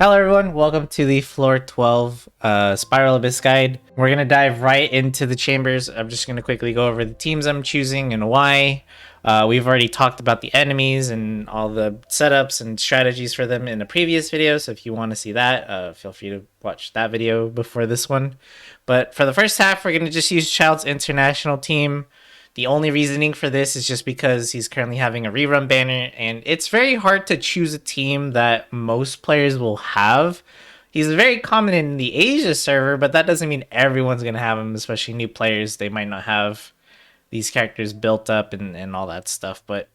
Hello everyone, welcome to the Floor 12 Spiral Abyss guide. We're going to dive right into the chambers. I'm just going to quickly go over the teams I'm choosing and why. We've already talked about the enemies and all the setups and strategies for them in a previous video, so if you want to see that, feel free to watch that video before this one. But for the first half, we're going to just use Childe's international team. The only reasoning for this is just because he's currently having a rerun banner, and it's very hard to choose a team that most players will have. He's very common in the Asia server, but that doesn't mean everyone's going to have him, especially new players. They might not have these characters built up and all that stuff. But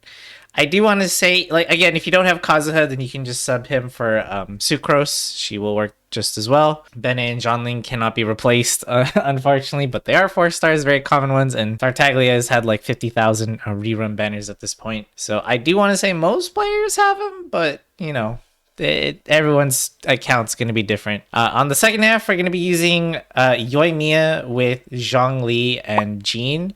I do want to say, like, again, if you don't have Kazuha, then you can just sub him for Sucrose. She will work just as well. Bennett and Zhongli cannot be replaced, unfortunately, but they are 4 stars, very common ones, and Tartaglia has had like 50,000 rerun banners at this point. So I do want to say most players have them, but, you know, everyone's account's going to be different. On the second half, we're going to be using Yoimiya with Zhongli and Jean.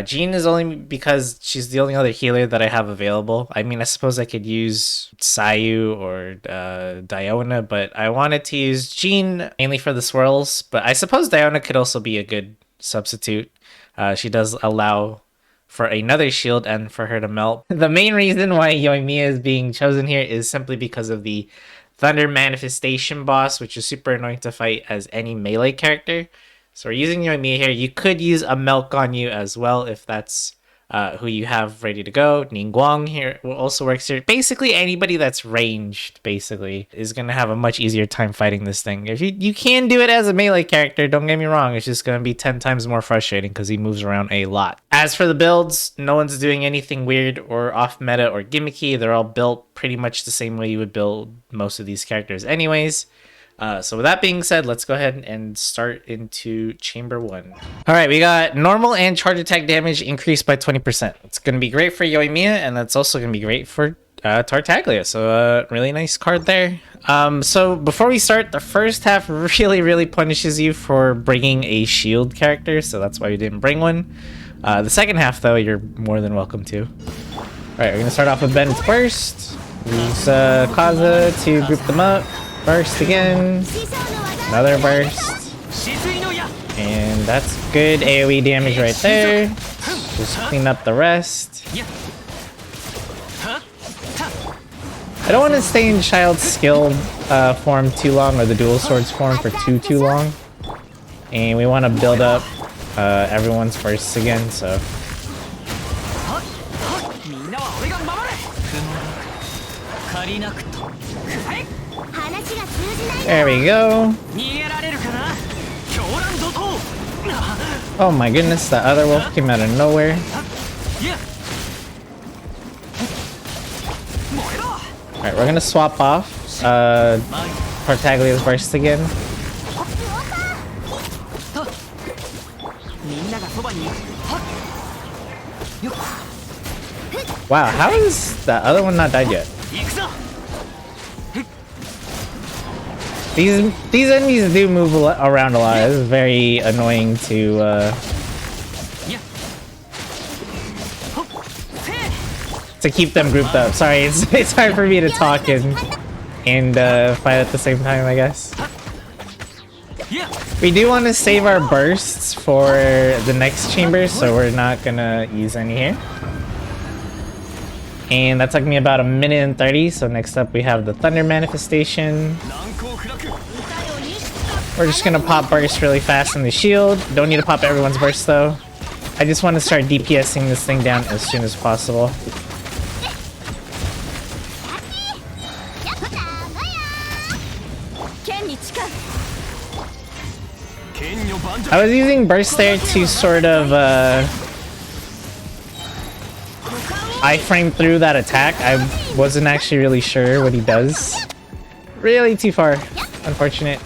Jean is only because she's the only other healer that I have available. I mean, I suppose I could use Sayu or Diona, but I wanted to use Jean mainly for the swirls. But I suppose Diona could also be a good substitute. She does allow for another shield and for her to melt. The main reason why Yoimiya is being chosen here is simply because of the Thunder Manifestation boss, which is super annoying to fight as any melee character. So we're using Yoimiya here. You could use a Milk on you as well if that's who you have ready to go. Ningguang here also works here. Basically, anybody that's ranged, basically, is going to have a much easier time fighting this thing. If you can do it as a melee character, don't get me wrong. It's just going to be 10 times more frustrating because he moves around a lot. As for the builds, no one's doing anything weird or off meta or gimmicky. They're all built pretty much the same way you would build most of these characters anyways. So with that being said, let's go ahead and start into Chamber 1. Alright, we got normal and charge attack damage increased by 20%. It's going to be great for Yoimiya, and that's also going to be great for Tartaglia. So really nice card there. So before we start, the first half really punishes you for bringing a shield character, so that's why we didn't bring one. The second half, though, you're more than welcome to. Alright, we're going to start off with Bennett's Burst. Use Kazuha to group them up. Burst again, another burst, and that's good AoE damage right there. Just clean up the rest. I don't want to stay in Childe's skill form too long, or the dual swords form for too long, and we want to build up everyone's bursts again, so. There we go. Oh my goodness, the other wolf came out of nowhere. Alright, we're gonna swap off Tartaglia's burst again. Wow, how is the other one not died yet? These enemies do move around a lot. This is very annoying to keep them grouped up. Sorry, it's hard for me to talk and fight at the same time, I guess. We do want to save our bursts for the next chamber, so we're not gonna use any here. And that took me about 1:30, so next up we have the Thunder Manifestation. We're just gonna pop burst really fast in the shield. Don't need to pop everyone's burst though. I just want to start DPSing this thing down as soon as possible. I was using burst there to sort of iframe through that attack. I wasn't actually really sure what he does. Really too far. Unfortunate.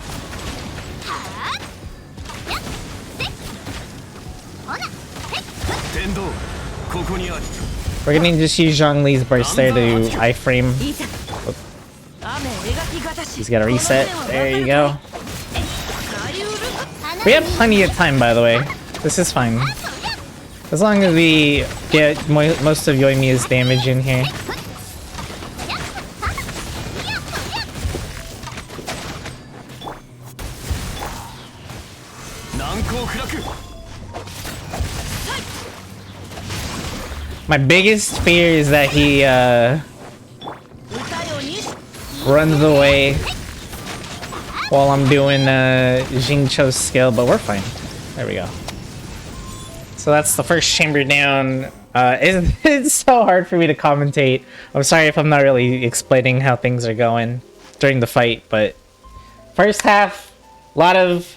We're gonna just use Zhongli's burst there to iframe. He's got a reset. There you go. We have plenty of time, by the way. This is fine. As long as we get most of Yoimiya's damage in here. My biggest fear is that he runs away while I'm doing Xingqiu's skill, but we're fine. There we go. So that's the first chamber down. It's so hard for me to commentate. I'm sorry if I'm not really explaining how things are going during the fight, but first half, a lot of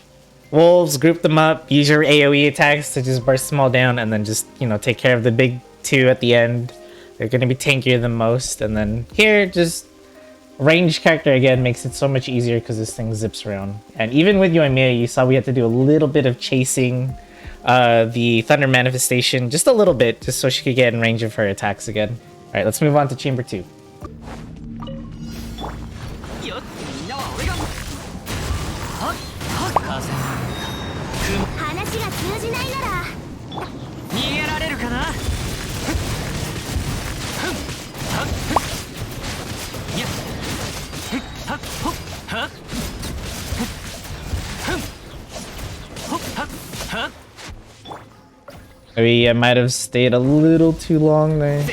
wolves, group them up, use your AoE attacks to just burst them all down, and then just, you know, take care of the big two at the end. They're gonna be tankier than most, and then here, just ranged character again makes it so much easier because this thing zips around. And even with Yoimiya, you saw we had to do a little bit of chasing the Thunder Manifestation, just a little bit, just so she could get in range of her attacks again. Alright, let's move on to Chamber 2. Maybe I might have stayed a little too long there.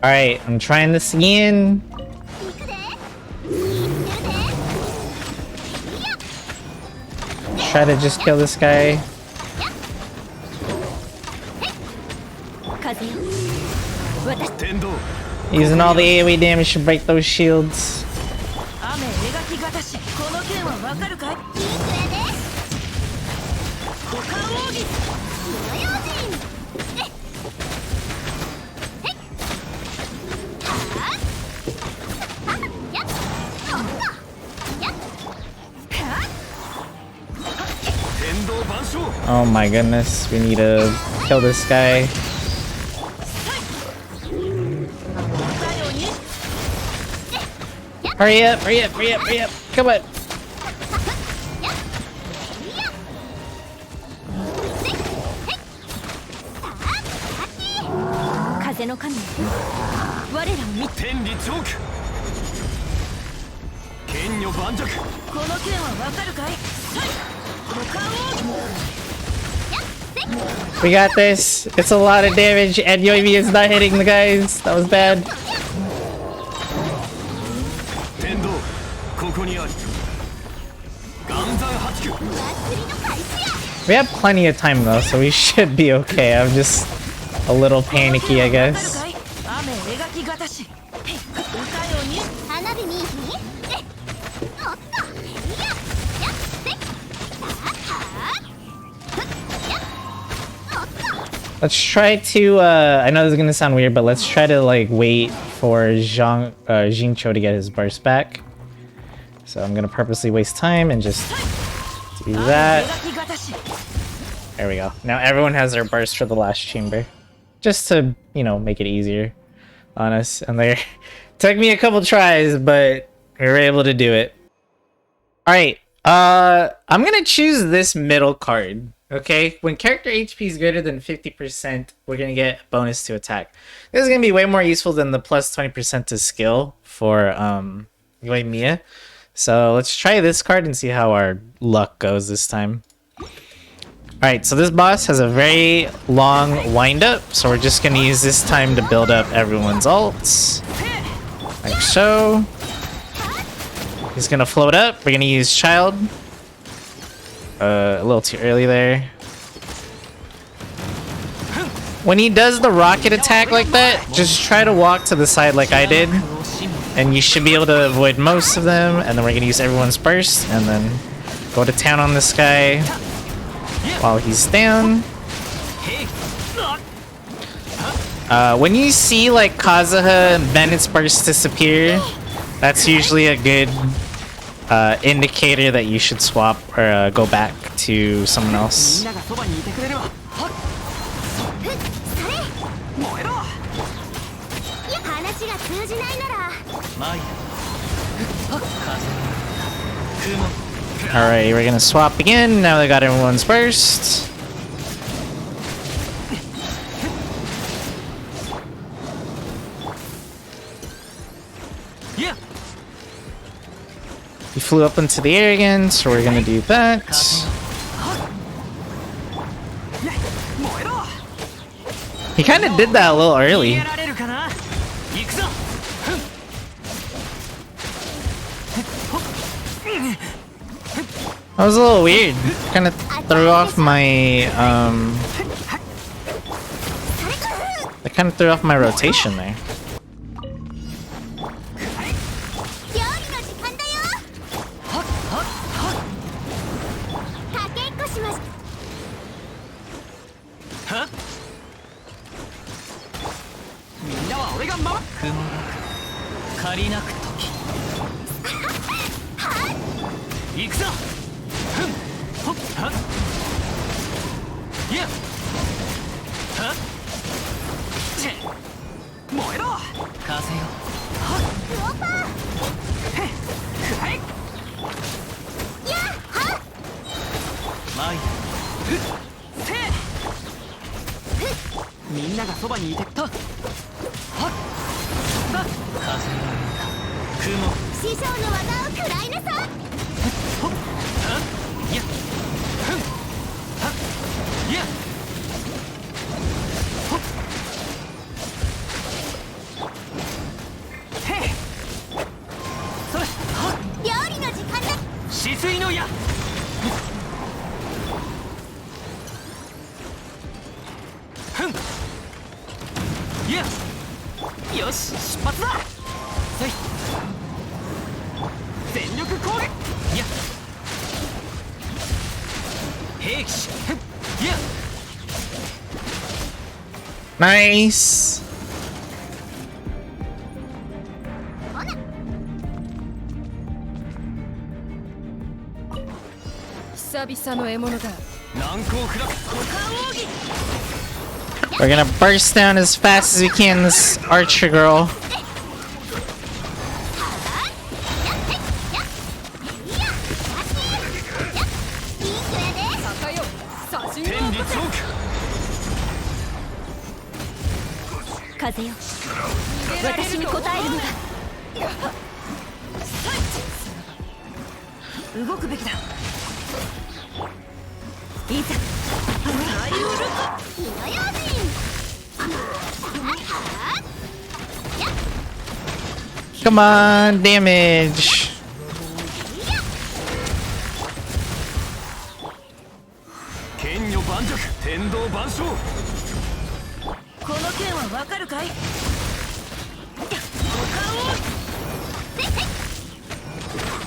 Alright, I'm trying this again. Try to just kill this guy. Using all the AoE damage to break those shields. Oh my goodness, we need to kill this guy. Hurry up, hurry up, hurry up, hurry up. Come on. We got this. It's a lot of damage, and Yoimiya is not hitting the guys. That was bad. We have plenty of time though, so we should be okay. I'm just a little panicky, I guess. Let's try to, I know this is gonna sound weird, but let's try to like wait for Xingqiu to get his burst back. So I'm gonna purposely waste time and just do that. There we go. Now everyone has their burst for the last chamber. Just to, you know, make it easier on us. And there took me a couple tries, but we were able to do it. Alright, I'm gonna choose this middle card. Okay, when character HP is greater than 50%, we're gonna get a bonus to attack. This is gonna be way more useful than the plus 20% to skill for Yoimiya. So let's try this card and see how our luck goes this time. Alright, so this boss has a very long wind-up, so we're just gonna use this time to build up everyone's ults. Like so. He's gonna float up, we're gonna use Childe. A little too early there. When he does the rocket attack like that, just try to walk to the side like I did. And you should be able to avoid most of them. And then we're going to use everyone's burst. And then go to town on this guy while he's down. When you see like Kazuha and Bennett's burst disappear, that's usually a good indicator that you should swap or go back to someone else. Alright, we're gonna swap again. Now they got everyone's burst. He flew up into the air again, so we're gonna do that. He kind of did that a little early. That was a little weird. Kind of threw off my that kind of threw off my rotation there. Nice. We're gonna burst down as fast as we can this archer girl. Come on, damage.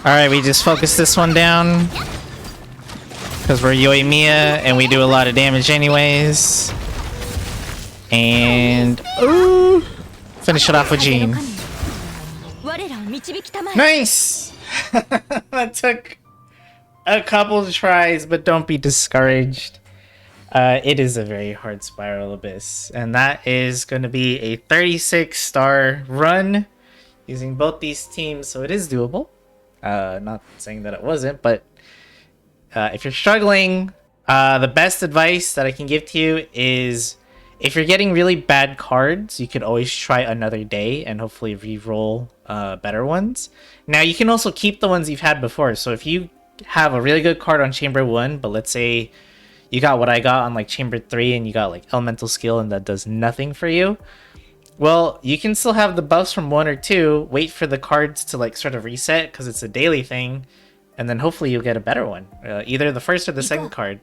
Alright, we just focus this one down. Because we're Yoimiya and we do a lot of damage anyways. And ooh, finish it off with Jean. Nice! That took a couple tries, but don't be discouraged. It is a very hard Spiral Abyss, and that is going to be a 36-star run using both these teams, so it is doable. Not saying that it wasn't, but if you're struggling, the best advice that I can give to you is if you're getting really bad cards, you could always try another day and hopefully re-roll better ones. Now, you can also keep the ones you've had before, so if you have a really good card on Chamber 1, but let's say you got what I got on like Chamber 3 and you got like Elemental Skill and that does nothing for you, well, you can still have the buffs from 1 or 2, wait for the cards to like sort of reset because it's a daily thing, and then hopefully you'll get a better one. Either the first or the second card.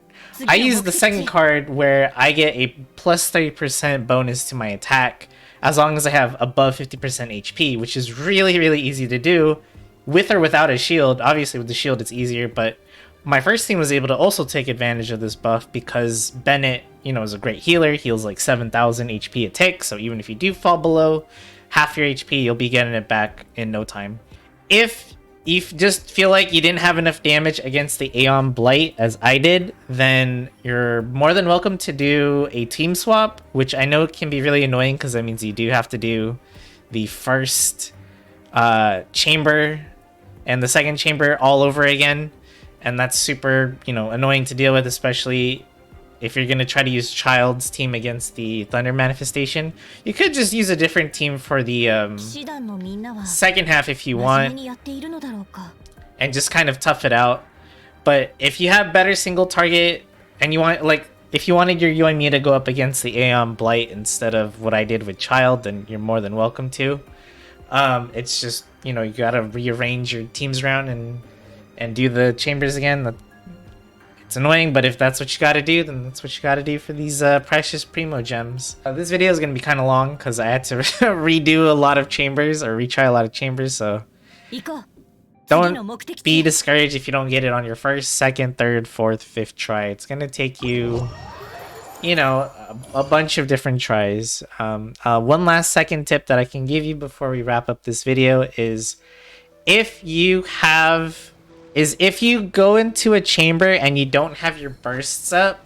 I use the second card where I get a plus 30% bonus to my attack as long as I have above 50% HP, which is really, really easy to do with or without a shield. Obviously with the shield it's easier, but my first team was able to also take advantage of this buff because Bennett, you know, is a great healer, heals like 7,000 HP a tick, so even if you do fall below half your HP, you'll be getting it back in no time. If if you just feel like you didn't have enough damage against the Aeonblight as I did, then you're more than welcome to do a team swap, which I know can be really annoying because that means you do have to do the first chamber and the second chamber all over again, and that's super, you know, annoying to deal with, especially if you're gonna try to use Childe's team against the Thunder Manifestation. You could just use a different team for the second half if you want, and just kind of tough it out. But if you have better single target and you want, like, if you wanted your Yoimiya to go up against the Aeonblight instead of what I did with Childe, then you're more than welcome to. It's just, you know, you gotta rearrange your teams around and do the chambers again. It's annoying, but if that's what you gotta do, then that's what you gotta do for these precious Primo gems. This video is gonna be kind of long because I had to redo a lot of chambers, or retry a lot of chambers, so don't be discouraged if you don't get it on your first, second, third, fourth, fifth try. It's gonna take you, you know, a bunch of different tries. One last second tip that I can give you before we wrap up this video is if you go into a chamber and you don't have your bursts up,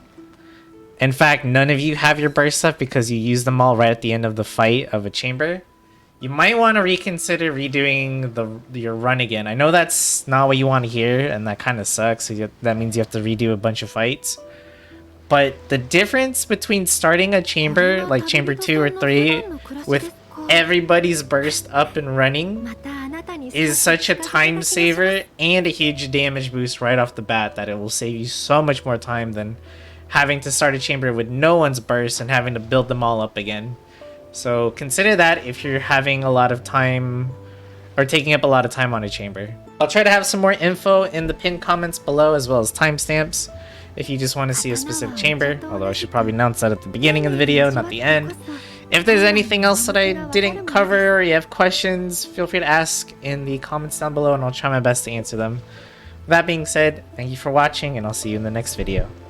in fact, none of you have your bursts up because you use them all right at the end of the fight of a chamber, you might want to reconsider redoing your run again. I know that's not what you want to hear, and that kind of sucks. So that means you have to redo a bunch of fights. But the difference between starting a chamber, like chamber 2 or 3, with everybody's burst up and running is such a time saver and a huge damage boost right off the bat that it will save you so much more time than having to start a chamber with no one's burst and having to build them all up again. So consider that if you're having a lot of time or taking up a lot of time on a chamber. I'll try to have some more info in the pinned comments below, as well as timestamps if you just want to see a specific chamber, although I should probably announce that at the beginning of the video, not the end. If there's anything else that I didn't cover or you have questions, feel free to ask in the comments down below and I'll try my best to answer them. With that being said, thank you for watching and I'll see you in the next video.